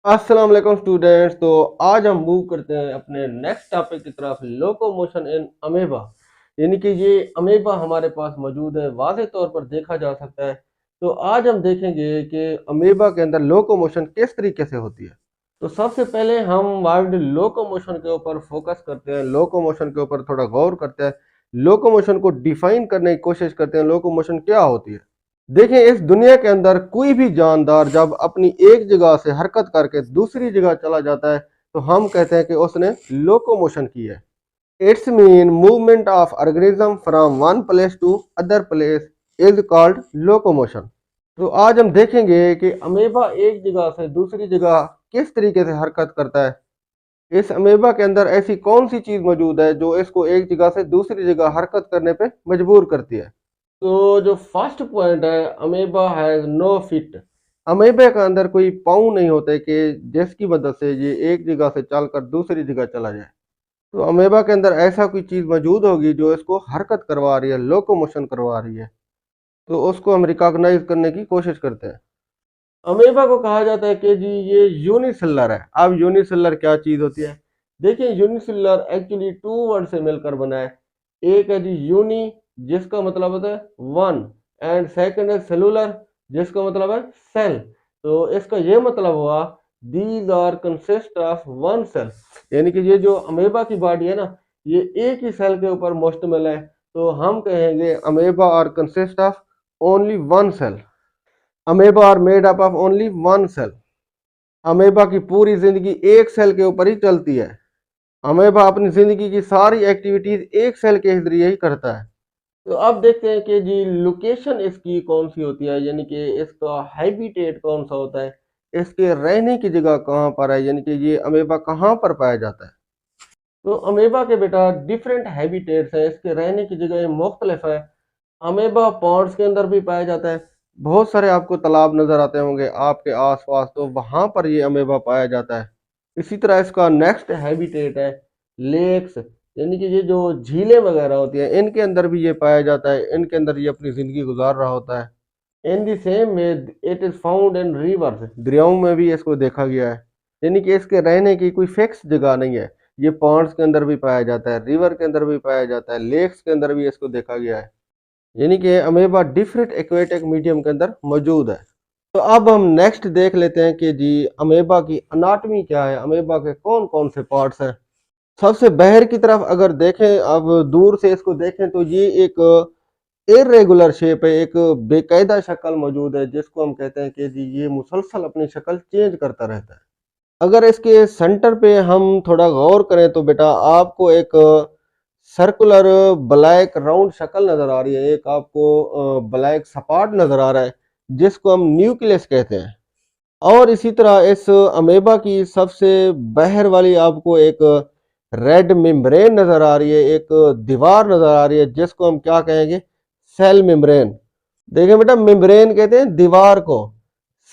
अस्सलाम वालेकुम स्टूडेंट्स। तो आज हम मूव करते हैं अपने नेक्स्ट टॉपिक की तरफ, लोकोमोशन इन अमेबा। यानी कि ये अमेबा हमारे पास मौजूद है, वाज़े तौर पर देखा जा सकता है। तो आज हम देखेंगे कि अमेबा के अंदर लोकोमोशन किस तरीके से होती है। तो सबसे पहले हम वर्ड लोकोमोशन के ऊपर फोकस करते हैं, लोकोमोशन के ऊपर थोड़ा गौर करते हैं, लोकोमोशन को डिफाइन करने की कोशिश करते हैं, लोकोमोशन क्या होती है। देखें, इस दुनिया के अंदर कोई भी जानदार जब अपनी एक जगह से हरकत करके दूसरी जगह चला जाता है तो हम कहते हैं कि उसने लोकोमोशन की है। It's mean movement of organism from one place to other place is called locomotion. तो आज हम देखेंगे कि अमेबा एक जगह से दूसरी जगह किस तरीके से हरकत करता है। इस अमेबा के अंदर ऐसी कौन सी चीज मौजूद है जो इसको एक जगह से दूसरी जगह हरकत करने पे मजबूर करती है। तो जो फर्स्ट पॉइंट है, amoeba has no feet. Amoeba के अंदर कोई पाँव नहीं होते कि जिसकी मदद से ये एक जगह से चलकर दूसरी जगह चला जाए। तो अमेबा के अंदर ऐसा कोई चीज मौजूद होगी जो इसको हरकत करवा रही है, लोकोमोशन करवा रही है। तो उसको हम रिकॉग्नाइज करने की कोशिश करते हैं। अमेबा को कहा जाता है कि जी ये यूनिसेलर है। अब यूनिसेलर क्या चीज होती है? देखिए, यूनिसेलर एक्चुअली टू वर्ड से मिलकर बना है। एक है जी यूनी, जिसका मतलब होता है वन, एंड सेकंड है सेलुलर, जिसका मतलब है सेल। तो इसका ये मतलब हुआ these are consist of one cell. यानी कि ये जो अमेबा की बॉडी है ना, ये एक ही सेल के ऊपर मुश्तमिल है। तो हम कहेंगे amoeba are consist of only one cell. Amoeba are made up of only one cell. Amoeba की पूरी जिंदगी एक सेल के ऊपर ही चलती है। अमेबा अपनी जिंदगी की सारी एक्टिविटीज एक सेल के जरिए ही करता है। तो अब देखते हैं कि जी लोकेशन इसकी कौन सी होती है, यानी कि इसका हैबिटेट कौन सा होता है, इसके रहने की जगह कहाँ पर है, यानी कि ये अमेबा कहाँ पर पाया जाता है। तो अमेबा के बेटा डिफरेंट हैबिटेट्स है, इसके रहने की जगह मुख्तलिफ है। अमेबा पॉन्ड्स के अंदर भी पाया जाता है। बहुत सारे आपको तालाब नजर आते होंगे आपके आसपास, तो वहां पर ये अमेबा पाया जाता है। इसी तरह इसका नेक्स्ट हैबिटेट है लेक्स, यानी कि ये जो झीलें वगैरह होती हैं इनके अंदर भी ये पाया जाता है। इनके अंदर ये अपनी जिंदगी गुजार रहा होता है। इन दी सेम में it is found in rivers, दरियाओं में भी इसको देखा गया है। यानी कि इसके रहने की कोई फिक्स जगह नहीं है। ये पॉन्ड्स के अंदर भी पाया जाता है, रिवर के अंदर भी पाया जाता है, लेक्स के अंदर भी इसको देखा गया है। यानी कि अमेबा डिफरेंट एक्वेटिक मीडियम के अंदर मौजूद है। तो अब हम नेक्स्ट देख लेते हैं कि जी अमेबा की अनाटमी क्या है, अमेबा के कौन कौन से पार्ट्स हैं। सबसे बाहर की तरफ अगर देखें, अब दूर से इसको देखें तो ये एक इरेगुलर शेप है, एक बेकायदा शक्ल मौजूद है, जिसको हम कहते हैं कि जी ये मुसलसल अपनी शक्ल चेंज करता रहता है। अगर इसके सेंटर पे हम थोड़ा गौर करें तो बेटा आपको एक सर्कुलर ब्लैक राउंड शक्ल नजर आ रही है, एक आपको ब्लैक सपाट नजर आ रहा है, जिसको हम न्यूक्लियस कहते हैं। और इसी तरह इस अमेबा की सबसे बाहर वाली आपको एक रेड मेम्ब्रेन नजर आ रही है, एक दीवार नजर आ रही है, जिसको हम क्या कहेंगे? Cell membrane. देखिए बेटा, मेम्ब्रेन कहते हैं दीवार को,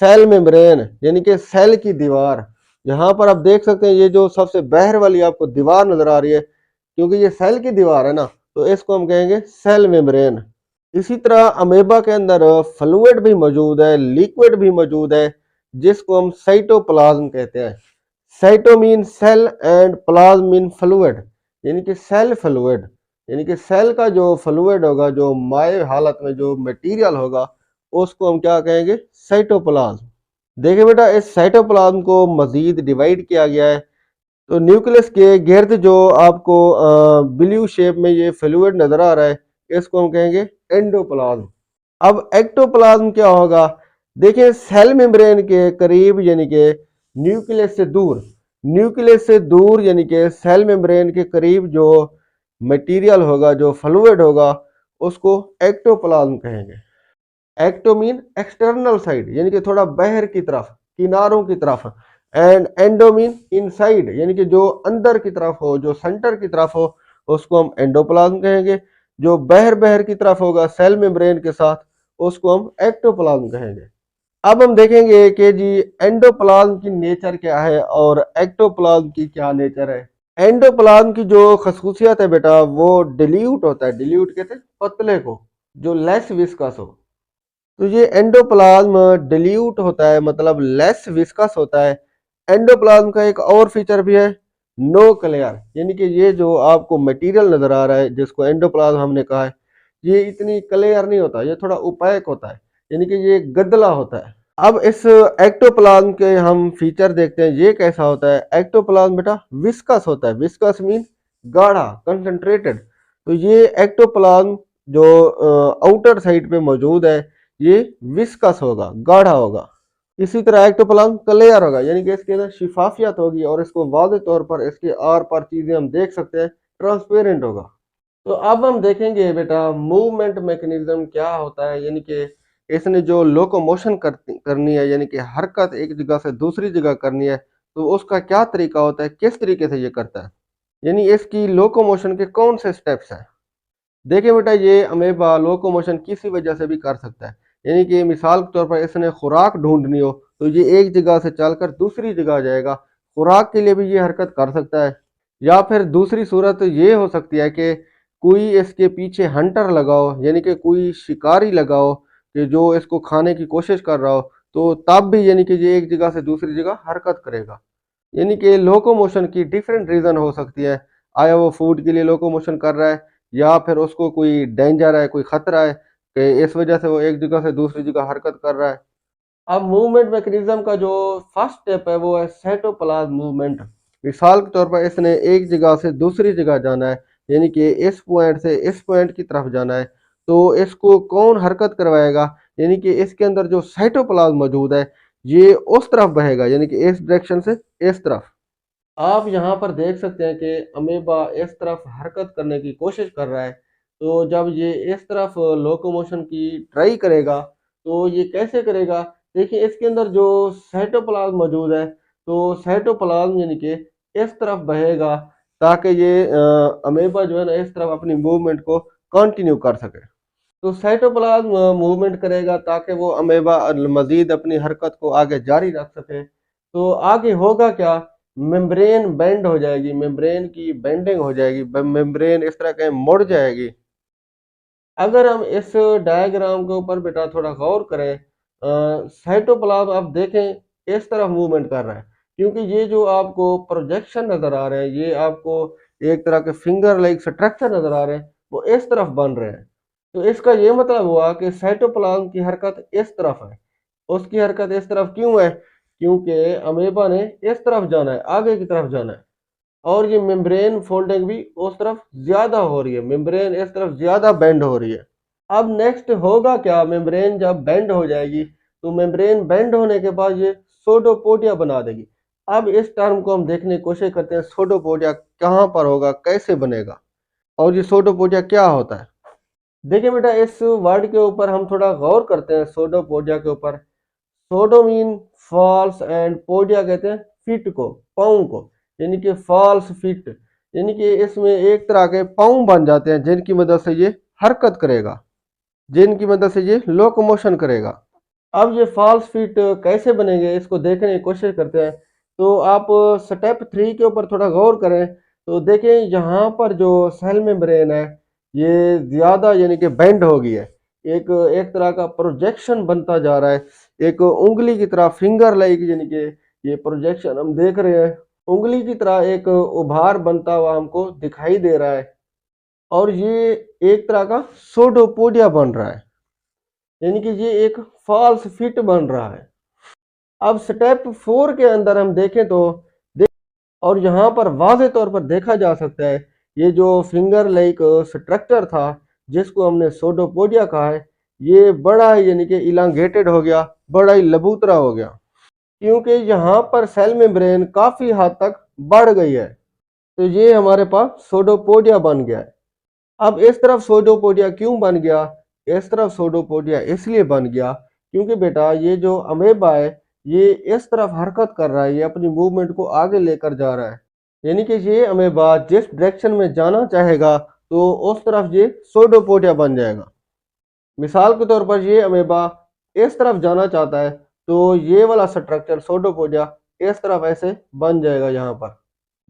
सेल मेम्ब्रेन यानी कि सेल की दीवार। यहाँ पर आप देख सकते हैं ये जो सबसे बाहर वाली आपको दीवार नजर आ रही है, क्योंकि ये सेल की दीवार है ना, तो इसको हम कहेंगे सेल मेम्ब्रेन। इसी तरह अमेबा के अंदर फ्लूइड भी मौजूद है, लिक्विड भी मौजूद है, जिसको हम साइटोप्लाज्म कहते हैं। Cyto mean cell and plasm mean fluid, यानी कि सेल फ्लूइड। यानी कि सेल का जो फ्लूइड होगा, जो माय हालत में जो मटेरियल होगा, उसको हम क्या कहेंगे? साइटोप्लाज्म। देखिए बेटा, इस साइटोप्लाज्म को मजीद डिवाइड किया गया है। तो न्यूक्लियस के गिर्द जो आपको ब्लू शेप में ये फ्लूइड नजर आ रहा है, इसको हम कहेंगे एंडोप्लाज्म। अब एक्टोप्लाज्म क्या होगा? देखिए, सेल मेम्ब्रेन के करीब यानी कि न्यूक्लियस से दूर, न्यूक्लियस से दूर यानी कि सेल मेम्ब्रेन के करीब जो मटेरियल होगा, जो फ्लूइड होगा, उसको एक्टोप्लाज्म कहेंगे। एक्टो मीन एक्सटर्नल साइड, यानी कि थोड़ा बाहर की तरफ, किनारों की तरफ। एंड एंडो मीन इनसाइड, यानी कि जो अंदर की तरफ हो, जो सेंटर की तरफ हो, उसको हम एंडोप्लाज्म कहेंगे। जो बाहर बाहर की तरफ होगा सेल मेम्ब्रेन के साथ, उसको हम एक्टोप्लाज्म कहेंगे। अब हम देखेंगे कि जी एंडोप्लाज्म की नेचर क्या है और एक्टोप्लाज्म की क्या नेचर है। एंडोप्लाज्म की जो खसूसियत है बेटा, वो डिल्यूट होता है। डिल्यूट कहते हैं पतले को, जो लेस विस्कस हो। तो ये एंडोप्लाज्म डिल्यूट होता है, मतलब लेस विस्कस होता है। एंडोप्लाज्म का एक और फीचर भी है, नो क्लेयर, यानी कि ये जो आपको मटेरियल नजर आ रहा है जिसको एंडोप्लाज्म हमने कहा है, ये इतनी क्लियर नहीं होता, ये थोड़ा ओपेक होता है, यानी कि ये गदला होता है। अब इस एक्टोप्लाज्म के हम फीचर देखते हैं, ये कैसा होता है। एक्टोप्लाज्म बेटा विस्कस होता है, विस्कस मीन गाढ़ा, कंसंट्रेटेड। तो ये एक्टोप्लाज्म जो आउटर साइड पे मौजूद है, ये विस्कस होगा, गाढ़ा होगा। इसी तरह एक्टोप्लाज्म क्लियर होगा, यानी कि इसके अंदर शिफाफियत होगी और इसको वाज़ेह तौर पर इसके आर पार चीजें हम देख सकते हैं, ट्रांसपेरेंट होगा। तो अब हम देखेंगे बेटा मूवमेंट मैकेनिज्म क्या होता है, यानी कि इसने जो लोकोमोशन करनी है, यानी कि हरकत एक जगह से दूसरी जगह करनी है, तो उसका क्या तरीका होता है, किस तरीके से ये करता है, यानी इसकी लोकोमोशन के कौन से स्टेप्स हैं। देखिए बेटा, ये अमेबा लोकोमोशन किसी वजह से भी कर सकता है, यानी कि मिसाल के तौर पर इसने खुराक ढूंढनी हो तो ये एक जगह से चलकर दूसरी जगह जाएगा, खुराक के लिए भी ये हरकत कर सकता है। या फिर दूसरी सूरत ये हो सकती है कि कोई इसके पीछे हंटर लगाओ, यानी कि कोई शिकारी लगाओ कि जो इसको खाने की कोशिश कर रहा हो, तो तब भी यानी कि ये एक जगह से दूसरी जगह हरकत करेगा। यानी कि लोकोमोशन की डिफरेंट रीज़न हो सकती है, आया वो फूड के लिए लोकोमोशन कर रहा है, या फिर उसको कोई डेंजर है, कोई खतरा है कि इस वजह से वो एक जगह से दूसरी जगह हरकत कर रहा है। अब मूवमेंट मैकेनिज्म का जो फर्स्ट स्टेप है वो है साइटोप्लाज्म मूवमेंट। मिसाल के तौर पर इसने एक जगह से दूसरी जगह जाना है, यानी कि इस पॉइंट से इस पॉइंट की तरफ जाना है, तो इसको कौन हरकत करवाएगा, यानी कि इसके अंदर जो साइटोप्लाज्म मौजूद है, ये उस तरफ बहेगा, यानी कि इस डायरेक्शन से इस तरफ। आप यहाँ पर देख सकते हैं कि अमीबा इस तरफ हरकत करने की कोशिश कर रहा है। तो जब ये इस तरफ लोकोमोशन की ट्राई करेगा, तो ये कैसे करेगा, देखिए इसके अंदर जो साइटोप्लाज्म मौजूद है, तो साइटोप्लाज्म यानी कि इस तरफ बहेगा, ताकि ये अमीबा जो है ना इस तरफ अपनी मूवमेंट को कंटिन्यू कर सके। तो साइटोप्लाज्म मूवमेंट करेगा ताकि वो अमेबा मजीद अपनी हरकत को आगे जारी रख सके। तो आगे होगा क्या, मेम्ब्रेन बेंड हो जाएगी, मेम्ब्रेन की बेंडिंग हो जाएगी, मेम्ब्रेन इस तरह के मुड़ जाएगी। अगर हम इस डायग्राम के ऊपर बेटा थोड़ा गौर करें, साइटोप्लाज्म आप देखें इस तरफ मूवमेंट कर रहा है, क्योंकि ये जो आपको प्रोजेक्शन नजर आ रहे हैं, ये आपको एक तरह के फिंगर लाइक स्ट्रक्चर नजर आ रहे हैं, वो इस तरफ बन रहे हैं। तो इसका ये मतलब हुआ कि साइटोप्लाज्म की हरकत इस तरफ है, उसकी हरकत इस तरफ क्यों है, क्योंकि अमेबा ने इस तरफ जाना है, आगे की तरफ जाना है, और ये मेम्ब्रेन फोल्डिंग भी उस तरफ ज्यादा हो रही है, मेम्ब्रेन इस तरफ ज्यादा बेंड हो रही है। अब नेक्स्ट होगा क्या, मेम्ब्रेन जब बेंड हो जाएगी, तो मेम्ब्रेन बेंड होने के बाद ये सोडोपोडिया बना देगी। अब इस टर्म को हम देखने की कोशिश करते हैं, सोडोपोडिया कहाँ पर होगा, कैसे बनेगा, और ये सोडोपोडिया क्या होता है। देखिए बेटा, इस वर्ड के ऊपर हम थोड़ा गौर करते हैं, सोडोपोडिया के ऊपर। सोडो मीन फॉल्स एंड पोडिया कहते हैं फिट को, पाँव को, यानी कि फॉल्स फिट, यानी कि इसमें एक तरह के पाँव बन जाते हैं जिनकी मदद से ये हरकत करेगा, जिनकी मदद से ये लोकोमोशन करेगा। अब ये फॉल्स फीट कैसे बनेंगे, इसको देखने की कोशिश करते हैं। तो आप स्टेप 3 के ऊपर थोड़ा गौर करें, तो देखें यहाँ पर जो सेल मेम्ब्रेन है, ये ज़्यादा यानी कि बेंड हो गई है, एक एक तरह का प्रोजेक्शन बनता जा रहा है, एक उंगली की तरह, फिंगर लाइक, यानी कि ये प्रोजेक्शन हम देख रहे हैं, उंगली की तरह एक उभार बनता हुआ हमको दिखाई दे रहा है, और ये एक तरह का सोडोपोडिया बन रहा है, यानी कि ये एक फॉल्स फिट बन रहा है। अब स्टेप 4 के अंदर हम देखें तो और यहाँ पर वाज़े तौर पर देखा जा सकता है, ये जो फिंगर लाइक स्ट्रक्चर था जिसको हमने सोडोपोडिया कहा है, ये बड़ा ही यानी कि इलांगेटेड हो गया, बड़ा ही लबूतरा हो गया, क्योंकि यहाँ पर सेल मेम्ब्रेन काफ़ी हद तक बढ़ गई है। तो ये हमारे पास सोडोपोडिया बन गया है। अब इस तरफ सोडोपोडिया क्यों बन गया, इस तरफ सोडोपोडिया इसलिए बन गया क्योंकि बेटा ये जो अमेबा है, ये इस तरफ हरकत कर रहा है, ये अपनी मूवमेंट को आगे लेकर जा रहा है, यानी कि ये अमेबा जिस डायरेक्शन में जाना चाहेगा तो उस तरफ ये सोडोपोडिया बन जाएगा। मिसाल के तौर पर ये अमेबा इस तरफ जाना चाहता है, तो ये वाला स्ट्रक्चर सोडोपोडिया इस तरफ ऐसे बन जाएगा यहाँ पर,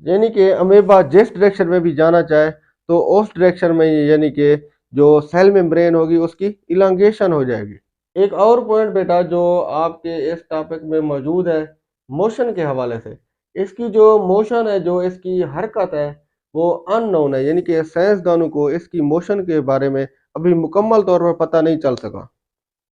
यानी कि अमेबा जिस डायरेक्शन में भी जाना चाहे तो उस डायरेक्शन में यानी कि जो सेल मेम्ब्रेन होगी उसकी इलांगेशन हो जाएगी। एक और पॉइंट बेटा जो आपके इस टॉपिक में मौजूद है, मोशन के हवाले से। इसकी जो मोशन है, जो इसकी हरकत है, वो अननोन है, यानी कि साइंसदानों को इसकी मोशन के बारे में अभी मुकम्मल तौर पर पता नहीं चल सका।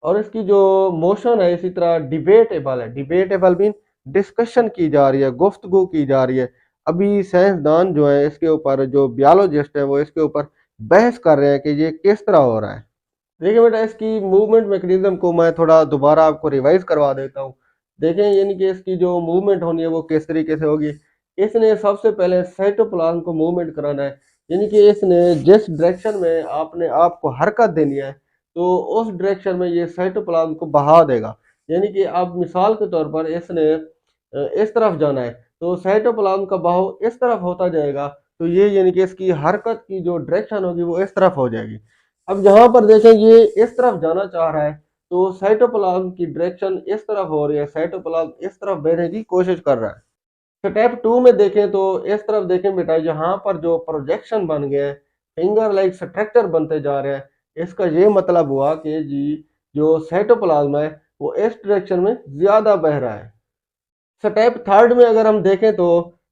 और इसकी जो मोशन है इसी तरह डिबेटेबल है। डिबेटेबल मीन डिस्कशन की जा रही है, गुफ्तगू की जा रही है। अभी साइंसदान जो है इसके ऊपर, जो बियोलॉजिस्ट है वो इसके ऊपर बहस कर रहे हैं कि ये किस तरह हो रहा है। देखिए बेटा, इसकी मूवमेंट मैकेनिज्म को मैं थोड़ा दोबारा आपको रिवाइज करवा देता हूँ। देखें, यानी कि इसकी जो मूवमेंट होनी है वो किस तरीके से होगी। इसने सबसे पहले साइटोप्लाज्म को मूवमेंट कराना है, यानी कि इसने जिस डायरेक्शन में आपने आपको हरकत देनी है तो उस डायरेक्शन में ये साइटोप्लाज्म को बहा देगा। यानी कि अब मिसाल के तौर पर इसने इस तरफ जाना है तो साइटोप्लाज्म का बहाव इस तरफ होता जाएगा, तो ये यानी कि इसकी हरकत की जो डायरेक्शन होगी वो इस तरफ हो जाएगी। अब यहाँ पर देखें, ये इस तरफ जाना चाह रहा है तो साइटोप्लाज्म की डायरेक्शन इस तरफ हो रही है, साइटोप्लाज्म इस तरफ बहने की कोशिश कर रहा है। स्टेप 2 में देखें तो इस तरफ देखें बेटा, यहाँ पर जो प्रोजेक्शन बन गए हैं, फिंगर लाइक स्ट्रक्चर बनते जा रहे हैं। इसका ये मतलब हुआ कि जी जो साइटोप्लाज्म है वो इस डायरेक्शन में ज्यादा बह रहा है। स्टेप 3 में अगर हम देखें तो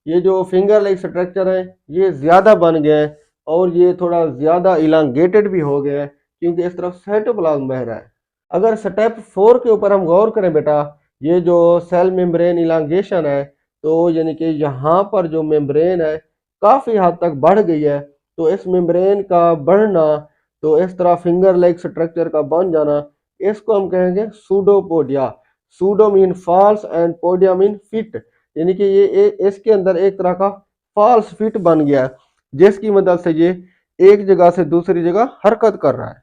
ये जो फिंगर लाइक स्ट्रक्चर है ये ज्यादा बन गया है और ये थोड़ा ज्यादा इलांगेटेड भी हो गया है, क्योंकि इस तरफ साइटोप्लाज्म बह रहा है। अगर स्टेप 4 के ऊपर हम गौर करें बेटा, ये जो सेल मेम्ब्रेन इलांगेशन है, तो यानी कि यहाँ पर जो मेम्ब्रेन है काफ़ी हद तक बढ़ गई है। तो इस मेम्ब्रेन का बढ़ना, तो इस तरह फिंगर लाइक स्ट्रक्चर का बन जाना, इसको हम कहेंगे pseudopodia. Pseudo mean false and podia mean feet, यानी कि ये इसके अंदर एक तरह का फॉल्स फिट बन गया है, जिसकी मदद से ये एक जगह से दूसरी जगह हरकत कर रहा है।